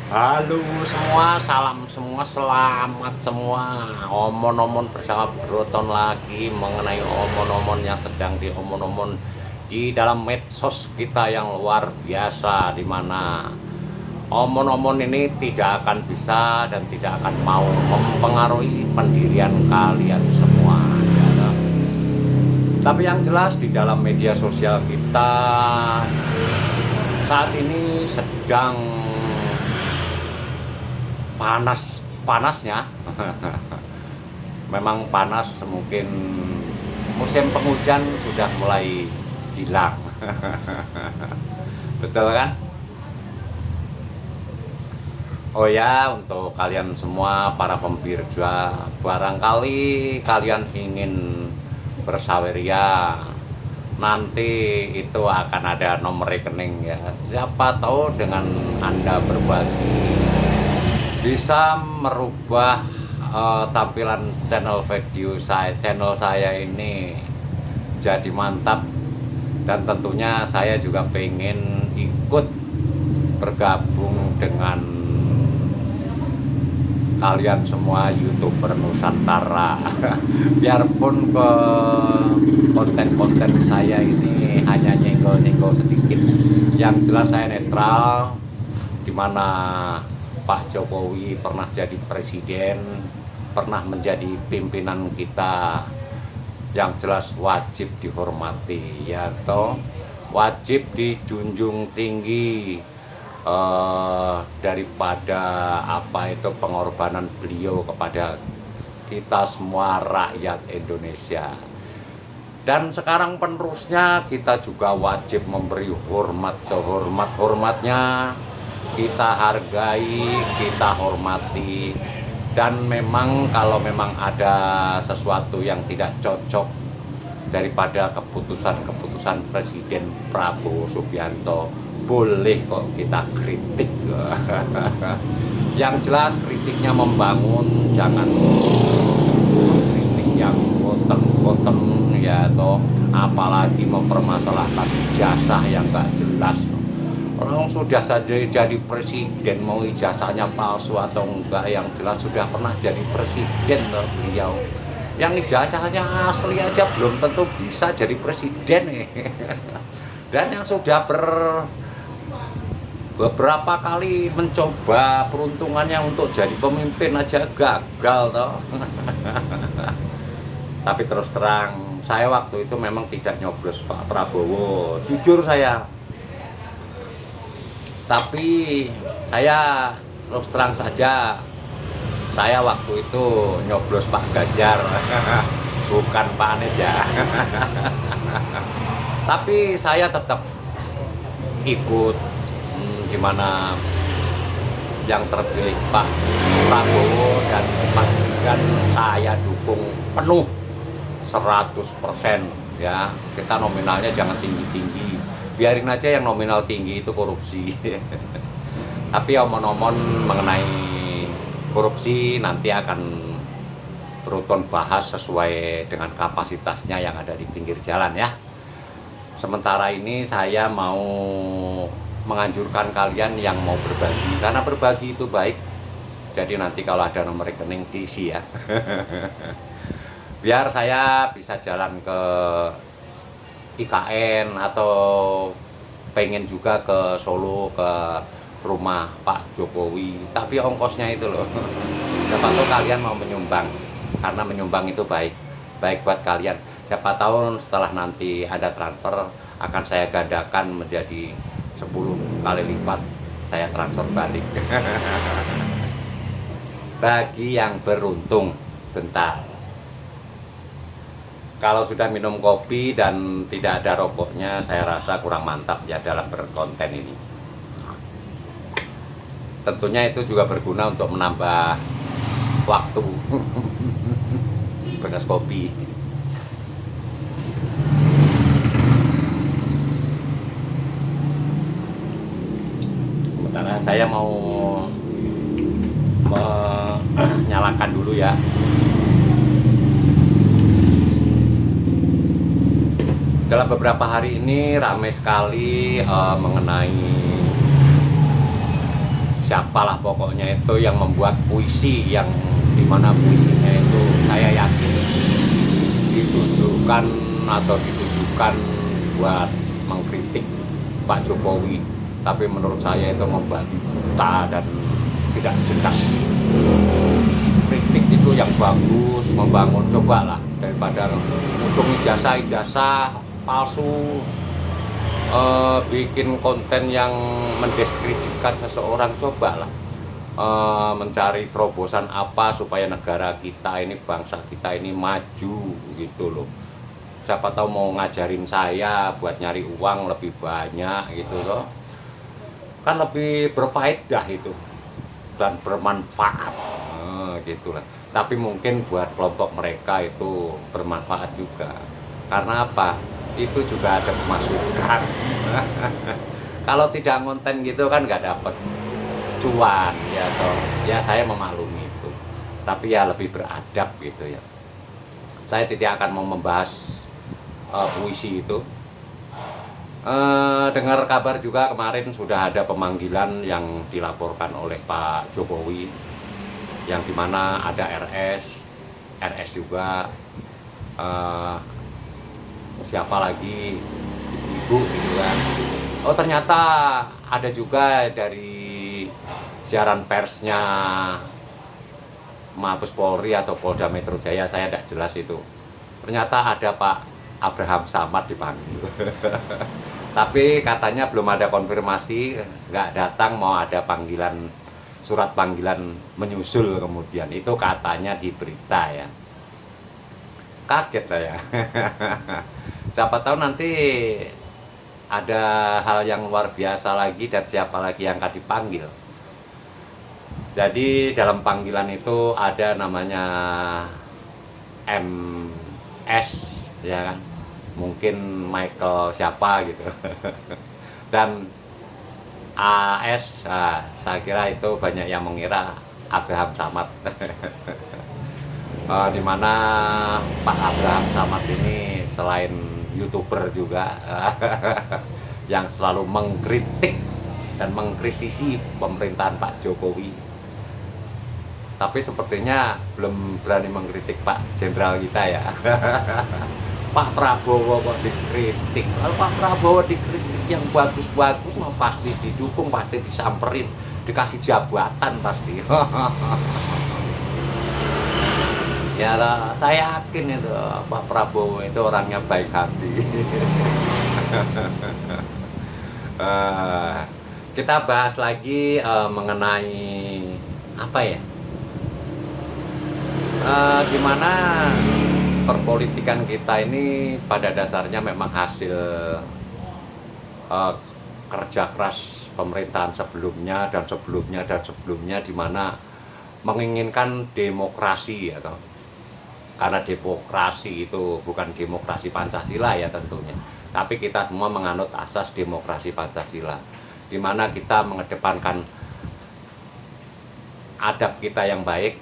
Halo semua, salam semua, selamat semua. Omon-omon bersama Broton lagi mengenai omon-omon yang sedang diomon-omon di dalam medsos kita yang luar biasa, di mana omon-omon ini tidak akan bisa dan tidak akan mau mempengaruhi pendirian kalian semua, ya. Tapi yang jelas di dalam media sosial kita saat ini sedang panas-panasnya. Memang panas, mungkin musim penghujan sudah mulai hilang. Betul kan? Oh ya, untuk kalian semua para pembirja, barangkali kalian ingin bersaweria, nanti itu akan ada nomor rekening ya. Siapa tahu dengan Anda berbagi bisa merubah tampilan channel saya ini jadi mantap, dan tentunya saya juga pengen ikut bergabung dengan kalian semua YouTuber Nusantara. Biarpun ke konten-konten saya ini hanya nyenggol-nyenggol sedikit, yang jelas saya netral, dimana Pak Jokowi pernah jadi presiden, pernah menjadi pimpinan kita, yang jelas wajib dihormati, ya toh, wajib dijunjung tinggi daripada apa itu pengorbanan beliau kepada kita semua rakyat Indonesia. Dan sekarang penerusnya kita juga wajib memberi hormat sehormat-hormatnya, kita hargai, kita hormati. Dan memang kalau memang ada sesuatu yang tidak cocok daripada keputusan-keputusan Presiden Prabowo Subianto, boleh kok kita kritik. Yang jelas kritiknya membangun, jangan kritik yang koten-koten, ya toh, apalagi mempermasalahkan ijazah yang gak jelas. Orang sudah saja jadi presiden, mau ijazahnya palsu atau enggak, yang jelas sudah pernah jadi presiden loh beliau. Yang ijazahnya asli aja belum tentu bisa jadi presiden. Dan yang sudah beberapa kali mencoba peruntungannya untuk jadi pemimpin aja gagal toh. Tapi terus terang, saya waktu itu memang tidak nyoblos Pak Prabowo, jujur saya. Tapi saya terus terang saja, saya waktu itu nyoblos Pak Ganjar, bukan Pak Anies ya. Tapi saya tetap ikut, gimana yang terpilih Pak Prabowo dan saya dukung penuh 100% ya. Kita nominalnya jangan tinggi-tinggi, biarin aja yang nominal tinggi itu korupsi. Tapi omon-omon mengenai korupsi nanti akan Broton bahas sesuai dengan kapasitasnya yang ada di pinggir jalan ya. Sementara ini saya mau menganjurkan kalian yang mau berbagi, karena berbagi itu baik. Jadi nanti kalau ada nomor rekening diisi ya. Biar saya bisa jalan ke IKN atau pengen juga ke Solo, ke rumah Pak Jokowi, tapi ongkosnya itu loh. Siapa tahu kalian mau menyumbang, karena menyumbang itu baik buat kalian. Siapa tahu setelah nanti ada transfer akan saya gandakan menjadi 10 kali lipat, saya transfer balik. Bagi yang beruntung. Bentar, kalau sudah minum kopi dan tidak ada rokoknya, saya rasa kurang mantap ya dalam berkonten ini. Tentunya itu juga berguna untuk menambah waktu bekas kopi. Sementara saya mau menyalakan dulu ya. Dalam beberapa hari ini ramai sekali mengenai siapalah pokoknya itu yang membuat puisi, yang dimana puisinya itu saya yakin ditujukan atau ditujukan buat mengkritik Pak Jokowi, tapi menurut saya itu membabi buta dan tidak jelas. Kritik itu yang bagus, membangun, cobalah daripada untuk ijazah palsu, bikin konten yang mendiskreditkan seseorang, cobalah mencari terobosan apa supaya negara kita ini, bangsa kita ini maju gitu loh. Siapa tahu mau ngajarin saya buat nyari uang lebih banyak gitu loh, kan lebih berfaedah itu dan bermanfaat gitulah. Tapi mungkin buat kelompok mereka itu bermanfaat juga, karena apa, itu juga ada pemasukan. Kalau tidak konten gitu kan nggak dapat cuan ya toh. Ya saya memaklumi itu, tapi ya lebih beradab gitu ya. Saya tidak akan mau membahas puisi itu. Dengar kabar juga kemarin sudah ada pemanggilan yang dilaporkan oleh Pak Jokowi, yang dimana ada RS juga, siapa lagi, ibu gitu kan. Oh ternyata ada juga dari siaran persnya Mabes Polri atau Polda Metro Jaya, saya tidak jelas itu. Ternyata ada Pak Abraham Samad dipanggil. Tapi katanya belum ada konfirmasi, nggak datang, mau ada panggilan, surat panggilan menyusul kemudian. Itu katanya di berita ya. Kaget saya. Siapa tahu nanti ada hal yang luar biasa lagi dan siapa lagi yang akan dipanggil. Jadi dalam panggilan itu ada namanya MS ya kan, mungkin Michael siapa gitu. Dan AS, saya kira itu banyak yang mengira Abraham Samad. Dimana Pak Abraham Samad ini selain YouTuber juga yang selalu mengkritik dan mengkritisi pemerintahan Pak Jokowi. Tapi sepertinya belum berani mengkritik Pak Jenderal kita ya. Pak Prabowo kok dikritik. Kalau Pak Prabowo dikritik yang bagus-bagus mah pasti didukung, pasti disamperin, dikasih jabatan pasti. Ya saya yakin itu Pak Prabowo itu orangnya baik hati. Kita bahas lagi mengenai apa ya? Gimana perpolitikan kita ini pada dasarnya memang hasil kerja keras pemerintahan sebelumnya dan sebelumnya dan sebelumnya, di mana menginginkan demokrasi ya toh. Karena demokrasi itu bukan demokrasi Pancasila ya tentunya, tapi kita semua menganut asas demokrasi Pancasila, di mana kita mengedepankan adab kita yang baik,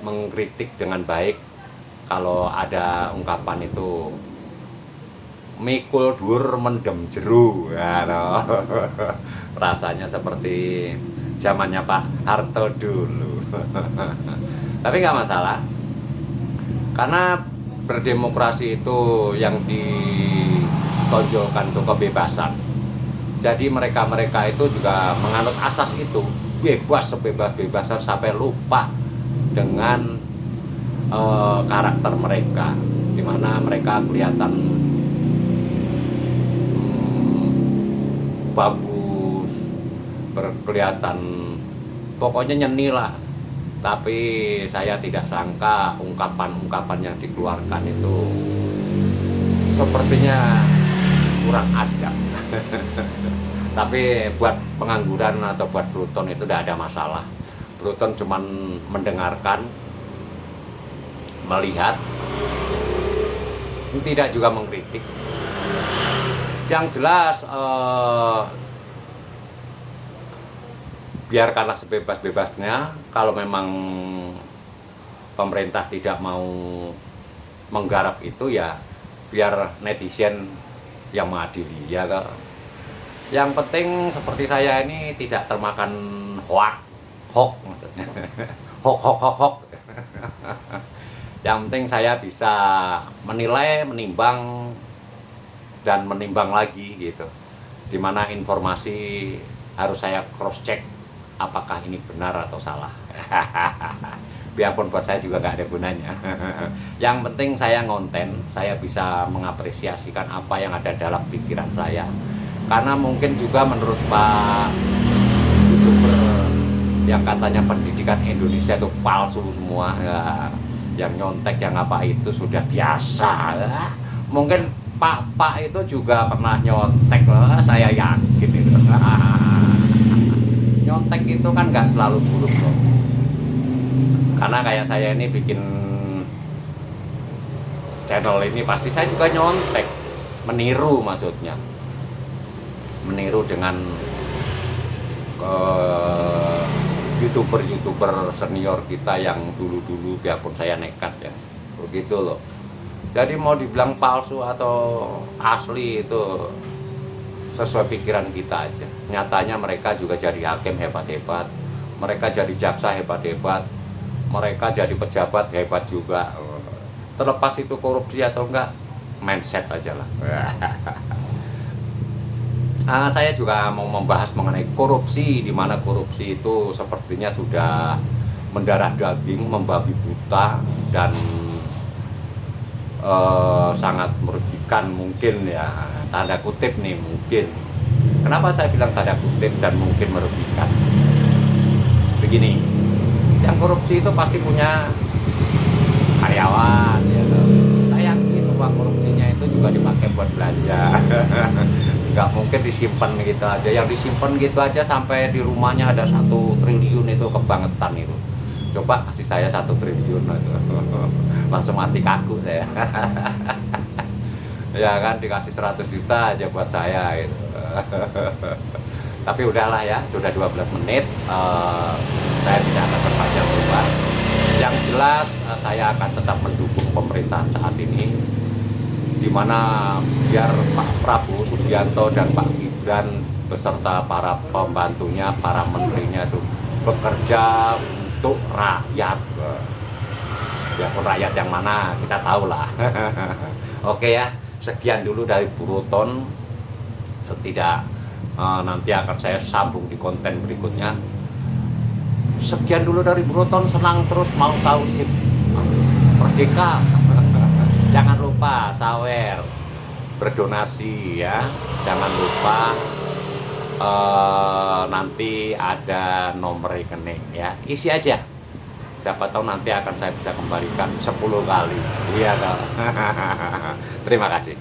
mengkritik dengan baik. Kalau ada ungkapan itu mikul dur mendem jeru ya, rasanya seperti zamannya Pak Harto dulu. Tapi nggak masalah, karena berdemokrasi itu yang ditonjolkan itu kebebasan. Jadi mereka-mereka itu juga menganut asas itu, bebas sebebas-bebasnya sampai lupa dengan karakter mereka, dimana mereka kelihatan bagus, berkelihatan pokoknya nyeni lah. Tapi saya tidak sangka ungkapan-ungkapan yang dikeluarkan itu sepertinya kurang adab. Tapi buat pengangguran atau buat Bruton itu tidak ada masalah. Bruton cuman mendengarkan, melihat, tidak juga mengkritik. Yang jelas biarkanlah sebebas-bebasnya. Kalau memang pemerintah tidak mau menggarap itu, ya biar netizen yang mengadili ya. Yang penting seperti saya ini tidak termakan hoak, hoax maksudnya. Hoax, hoax, hoax, hoax. Yang penting saya bisa menilai, menimbang, dan menimbang lagi gitu. Dimana informasi harus saya cross check apakah ini benar atau salah. Biarpun buat saya juga nggak ada gunanya. Yang penting saya ngonten, saya bisa mengapresiasikan apa yang ada dalam pikiran saya. Karena mungkin juga menurut Pak YouTuber yang katanya pendidikan Indonesia itu palsu semua ya, yang nyontek yang apa itu sudah biasa ya. Mungkin Pak itu juga pernah nyontek lah, saya yakin itu. Nyontek itu kan nggak selalu buruk loh. Karena kayak saya ini bikin channel ini pasti saya juga nyontek, meniru maksudnya, meniru dengan YouTuber senior kita yang dulu-dulu biarpun saya nekat ya, begitu loh. Jadi mau dibilang palsu atau asli itu sesuai pikiran kita aja. Nyatanya mereka juga jadi hakim hebat-hebat, mereka jadi jaksa hebat-hebat, mereka jadi pejabat hebat juga. Terlepas itu korupsi atau enggak, mindset aja lah. Saya juga mau membahas mengenai korupsi, di mana korupsi itu sepertinya sudah mendarah daging, membabi buta, dan sangat merugikan mungkin ya, tanda kutip nih mungkin. Kenapa saya bilang tanda kutip dan mungkin merugikan? Begini, yang korupsi itu pasti punya karyawan ya. Saya yakin uang korupsinya itu juga dipakai buat belanja. Nggak mungkin disimpan gitu aja, yang disimpan gitu aja sampai di rumahnya ada 1 triliun itu kebangetan itu. Coba kasih saya 1 triliun itu. Langsung mati kaku saya. Ya kan, dikasih 100 juta aja buat saya gitu. Tapi udahlah ya, sudah 12 menit, saya tidak akan berpanjang lebar. Yang jelas saya akan tetap mendukung pemerintahan saat ini, di mana biar Pak Prabowo Subianto dan Pak Gibran beserta para pembantunya, para menterinya itu bekerja untuk rakyat. Biarpun rakyat yang mana kita tahu lah. Oke ya, sekian dulu dari Buroton. Nanti akan saya sambung di konten berikutnya. Sekian dulu dari Buroton, senang terus mau tahu sip. Merdeka. Jangan lupa sawer, berdonasi ya. Jangan lupa nanti ada nomor rekening ya. Isi aja. Siapa tahu nanti akan saya bisa kembalikan 10 kali. Iya. Terima kasih.